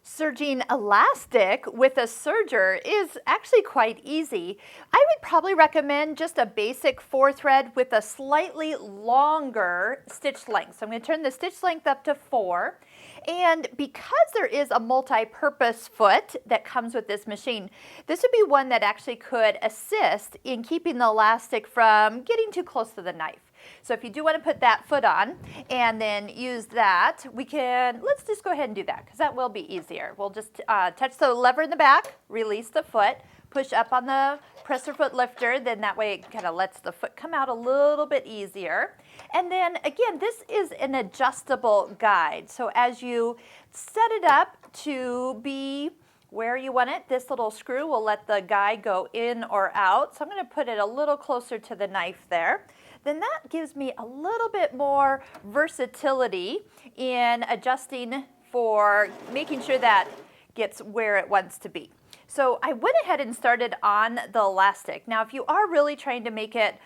Serging elastic with a serger is actually quite easy. I would probably recommend just a basic 4-thread with a slightly longer stitch length. So I'm going to turn the stitch length up to 4. And because there is a multi-purpose foot that comes with this machine, this would be one that actually could assist in keeping the elastic from getting too close to the knife. So if you do want to put that foot on and then use that, let's just go ahead and do that because that will be easier. We'll just touch the lever in the back, release the foot, push up on the presser foot lifter, then that way it kind of lets the foot come out a little bit easier. And then again, this is an adjustable guide. So as you set it up to be where you want it, this little screw will let the guide go in or out. So I'm going to put it a little closer to the knife there. Then that gives me a little bit more versatility in adjusting for making sure that gets where it wants to be. So I went ahead and started on the elastic. Now if you are really trying to make it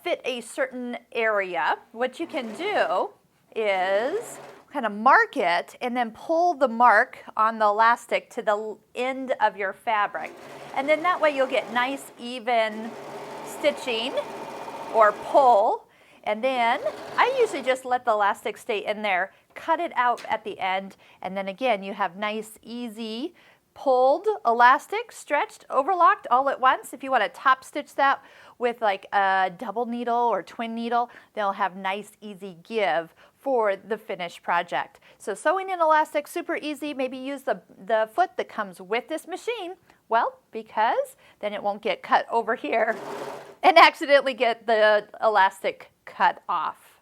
fit a certain area, what you can do is kind of mark it and then pull the mark on the elastic to the end of your fabric. And then that way you'll get nice even stitching or pull, and then I usually just let the elastic stay in there, cut it out at the end, and then again you have nice easy pulled elastic, stretched, overlocked all at once. If you want to top stitch that with like a double needle or twin needle, they'll have nice easy give for the finished project. So sewing in elastic, super easy. Maybe use the foot that comes with this machine. Well, because then it won't get cut over here and accidentally get the elastic cut off.